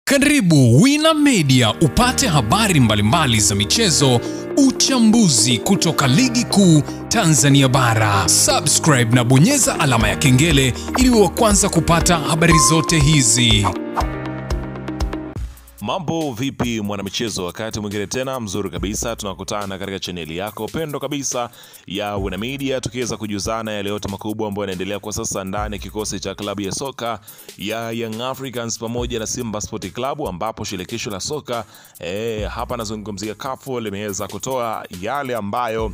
Karibu Wina Media upate habari mbalimbali za michezo, uchambuzi kutoka ligi kuu Tanzania bara. Subscribe na bonyeza alama ya kengele ili uwe wa kwanza kupata habari zote hizi. Mambo vipi mwanamichezo, wakati mwingine tena mzuri kabisa tunakutana katika chaneli yako pendo kabisa ya Wina Media, tukiweza kujuzana yale yote makubwa ambayo yanaendelea kwa sasa ndani ya kikosi cha klabu ya soka ya Young Africans pamoja na Simba Sport Club, ambapo shirikisho la soka hapa nazungumzia CAF limeweza kutoa yale ambayo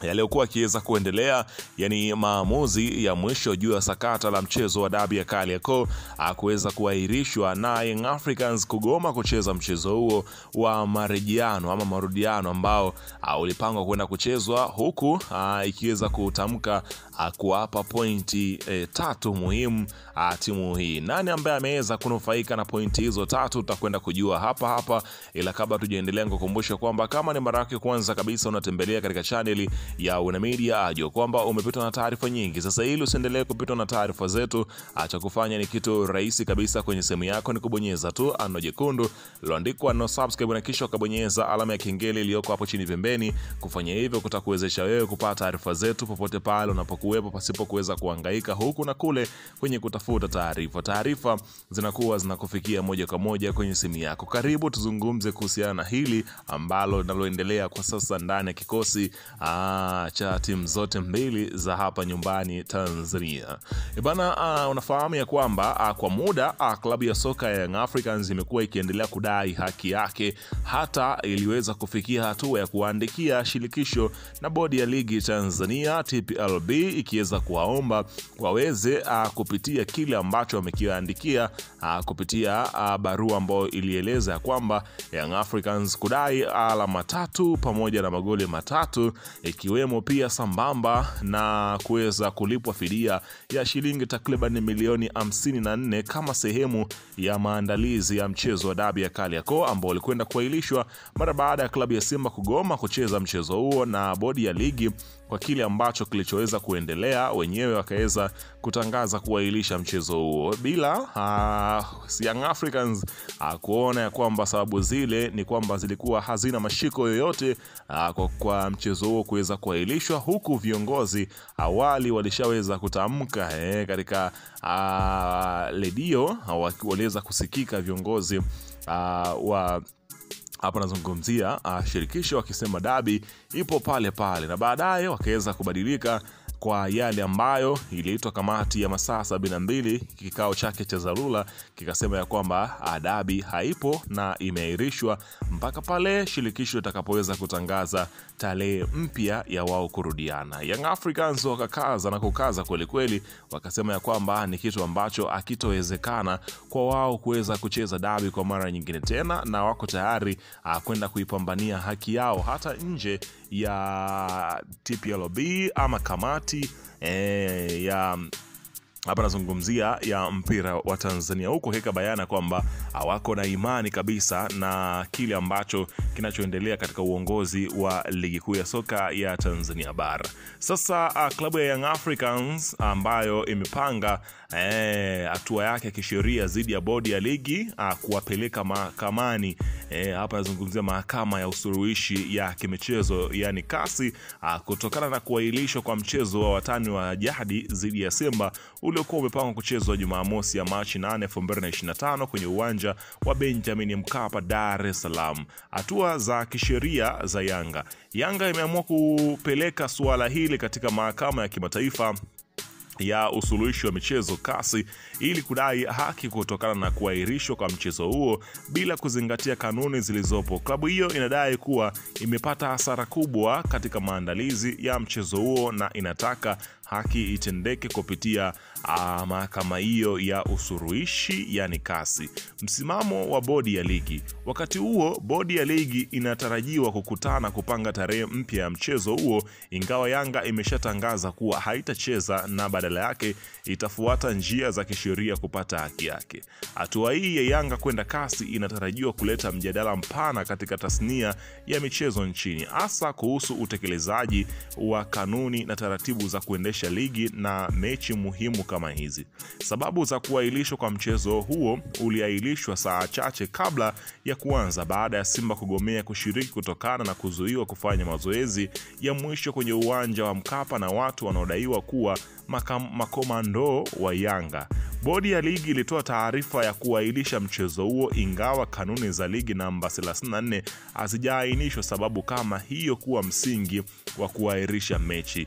yaliokuwa kiweza kuendelea, yani maamuzi ya mwisho juu ya sakata la mchezo wa dabi ya Kariakoo kuweza kuahirishwa na Young Africans kugoma kucheza mchezo huo wa marejiano ama marudiano ambao ulipangwa kwenda kuchezwa, huku ikiweza kutamka kuwapa pointi 3 muhimu timu hii. Nani ambaye ameweza kunufaika na pointi hizo 3 tutakwenda kujua hapa, ila kabla tujaendelea kukumbusha kwamba kama ni mara yako kwanza kabisa unatembelea katika channel ya Wina Media, ajua kwamba umepitwa na taarifa nyingi. Sasa ili usiendelee kupitwa na taarifa zetu, acha kufanya ni kitu rahisi kabisa. Kwenye simu yako ni kubonyeza tu ano jekundu liloandikwa no subscribe na kisha ukabonyeza alama ya kengele iliyoko hapo chini pembeni. Kufanya hivyo kutakuwezesha wewe kupata taarifa zetu popote pale unapokuwepo, pasipo kuweza kuhangaika huku na kule kwenye kutafuta taarifa. Taarifa zinakuwa zinakufikia moja kwa moja kwenye simu yako. Karibu tuzungumze kuhusiana na hili ambalo linaloendelea kwa sasa ndani ya kikosi cha timu zote mbili za hapa nyumbani Tanzania. Unafahamu ya kwamba kwa muda klabu ya soka ya Young Africans imekuwa ikiendelea kudai haki yake, hata iliweza kufikia hatua ya kuandikia shirikisho na bodi ya ligi Tanzania TPLB ikiweza kuwaomba waweze kupitia kile ambacho wamekiandikia kupitia barua ambayo ilieleza ya kwamba Young Africans kudai alama 3 pamoja na magoli 3, ikiwemo pia sambamba na kuweza kulipwa fidia ya shilingi takriban milioni 54 kama sehemu ya maandalizi ya mchezo wa dabi ya Kariakoo ambao ulikwenda kuahirishwa mara baada ya klabu ya Simba kugoma kucheza mchezo huo, na bodi ya ligi kwa kile ambacho kilichoweza kuendelea wenyewe wakaweza kutangaza kuahirisha mchezo huo bila Young Africans kuona ya kwamba sababu zile ni kwamba zilikuwa hazina mashiko yoyote kwa mchezo huo kuweza kuahirishwa, huku viongozi awali walishaweza kutamka katika redio, waliweza kusikika viongozi wa hapa nazungumzia shirikisho wakisema dabi ipo pale pale, na baadaye wakaweza kubadilika kwa yale ambayo iliitwa kamati ya masaa 72 kikao chake cha dharura kikasema ya kwamba dabi haipo na imeahirishwa mpaka pale shirikisho litakapoweza kutangaza tarehe mpya ya wao kurudiana. Young Africans wakakaza na kukaza kweli kweli, wakasema ya kwamba ni kitu ambacho hakitowezekana kwa wao kuweza kucheza dabi kwa mara nyingine tena, na wako tayari kwenda kuipambania haki yao hata nje ya TPLB ama kamati ya hapa nazungumzia ya mpira wa Tanzania, huko heka bayana kwamba hawako na imani kabisa na kile ambacho kinachoendelea katika uongozi wa ligi kuu ya soka ya Tanzania bara. Sasa klabu ya Young Africans ambayo imepanga hatua yake kisheria dhidi ya bodi ya ligi kuwapeleka mahakamani, hapa nazungumzia mahakama ya usuluhishi ya kimichezo yani kasi, kutokana na kuahirishwa kwa mchezo wa watani wa jadi dhidi ya Simba uliokuwa umepangwa kuchezwa Jumamosi ya Machi 8, 2025 kwenye uwanja wa Benjamin Mkapa, Dar es Salaam. Hatua za kisheria za Yanga imeamua kupeleka suala hili katika mahakama ya kimataifa ya usuluhishi wa michezo kasi ili kudai haki kutokana na kuahirishwa kwa mchezo huo bila kuzingatia kanuni zilizopo. Klabu hiyo inadai kuwa imepata hasara kubwa katika maandalizi ya mchezo huo na inataka haki itendeke kupitia mahakama hiyo ya usuluhishi yani kasi. Msimamo wa bodi ya ligi. Wakati huo bodi ya ligi inatarajiwa kukutana kupanga tarehe mpya ya mchezo huo, ingawa Yanga imeshatangaza kuwa haitacheza na badala yake itafuata njia za kisheria kupata haki yake. Hatua hii ya Yanga kwenda kasi inatarajiwa kuleta mjadala mpana katika tasnia ya michezo nchini, hasa kuhusu utekelezaji wa kanuni na taratibu za kuendesha kuendesha ligi na mechi muhimu kama hizi. Sababu za kuahirishwa kwa mchezo huo uliahirishwa saa chache kabla ya kuanza baada ya Simba kugomea kushiriki kutokana na kuzuiwa kufanya mazoezi ya mwisho kwenye uwanja wa Mkapa na watu wanaodaiwa kuwa makomando wa Yanga. Bodi ya ligi ilitoa taarifa ya kuahirisha mchezo huo, ingawa kanuni za ligi namba 34 hazijaainishwa sababu kama hiyo kuwa msingi wa kuahirisha mechi.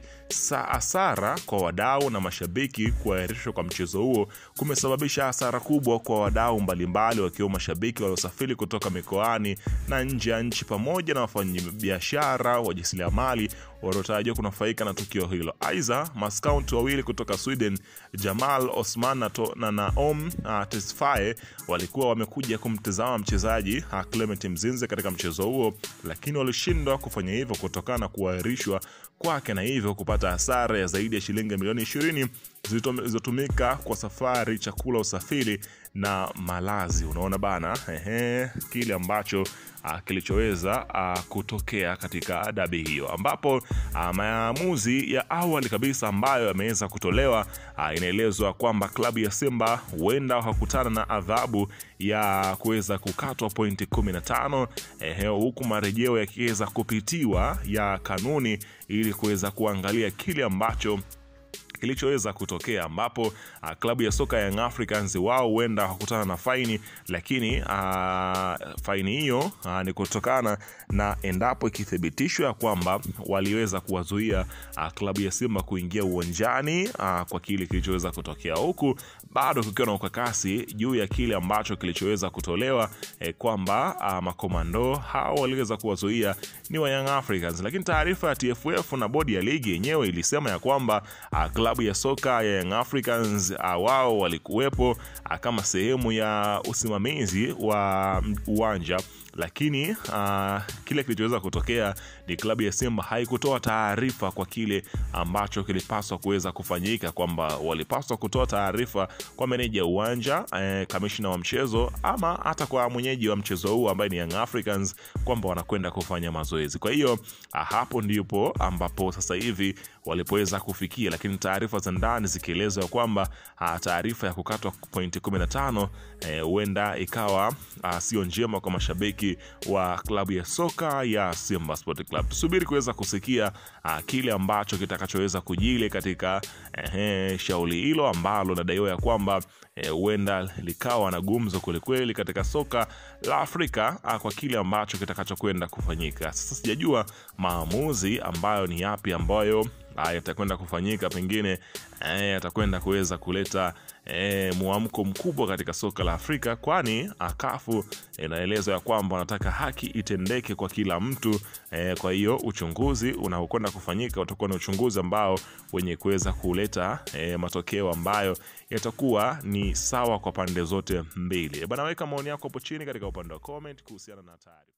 Hasara kwa wadau na mashabiki. Kuahirishwa kwa mchezo huo kumesababisha hasara kubwa kwa wadau mbalimbali, wakiwemo mashabiki waliosafiri kutoka mikoani na nje ya nchi pamoja na wafanyabiashara, wajasiriamali waliotarajiwa kunufaika na tukio hilo. Aidha, maskaunti wawili kutoka Sweden, Jamal Osman na Naom Tesfaye, walikuwa wamekuja kumtazama mchezaji Clement Mzinze katika mchezo huo, lakini walishindwa kufanya hivyo kutokana na kuahirishwa kwake, na hivyo kupata hasara ya zaidi ya shilingi milioni 20 zilizotumika kwa safari, chakula, usafiri na malazi. Unaona bana, kile ambacho kilichoweza kutokea katika dabi hiyo, ambapo maamuzi ya awali kabisa ambayo yameweza kutolewa, inaelezwa kwamba klabu ya Simba huenda wakakutana na adhabu ya kuweza kukatwa pointi 15, huku marejeo yakiweza kupitiwa ya kanuni ili kuweza kuangalia kile ambacho kilichoweza kutokea, ambapo klabu ya soka ya Young Africans wao huenda wakutana na faini, lakini faini hiyo ni kutokana na endapo ikithibitishwa kwamba waliweza kuwazuia klabu ya Simba kuingia uwanjani kwa kile kilichoweza kutokea, huku bado kukiwa na ukakasi juu ya kile ambacho kilichoweza kutolewa kwamba makomando hao waliweza kuwazuia ni wa Young Africans. Lakini taarifa ya TFF na bodi ya ligi yenyewe ilisema ya kwamba klabu ya soka ya Young Africans wao walikuwepo kama sehemu ya usimamizi wa uwanja, lakini kile kilichoweza kutokea ni klabu ya Simba haikutoa taarifa kwa kile ambacho kilipaswa kuweza kufanyika, kwamba walipaswa kutoa taarifa kwa meneja uwanja, kamishna wa mchezo, ama hata kwa mwenyeji wa mchezo huu ambaye ni Young Africans, kwamba wanakwenda kufanya mazoezi. Kwa hiyo hapo ndipo ambapo sasa hivi walipoweza kufikia, lakini taarifa za ndani zikieleza kwamba taarifa ya kukatwa pointi 15 huenda ikawa sio njema kwa mashabiki wa klabu ya soka ya Simba Sport Club. Tusubiri kuweza kusikia kile ambacho kitakachoweza kujili katika shauri hilo ambalo nadaiwa ya kwamba huenda likawa na gumzo kweli katika soka la Afrika kwa kile ambacho kitakachokwenda kufanyika. Sasa sijajua maamuzi ambayo ni yapi ambayo yatakwenda kufanyika, pengine yatakwenda kuweza kuleta muamko mkubwa katika soka la Afrika, kwani CAF inaeleza ya kwamba wanataka haki itendeke kwa kila mtu. Kwa hiyo uchunguzi unaokwenda kufanyika utakuwa na uchunguzi ambao wenye kuweza kuleta matokeo ambayo yatakuwa ni sawa kwa pande zote mbili. Bana, weka maoni yako hapo chini katika upande wa comment kuhusiana na taarifa.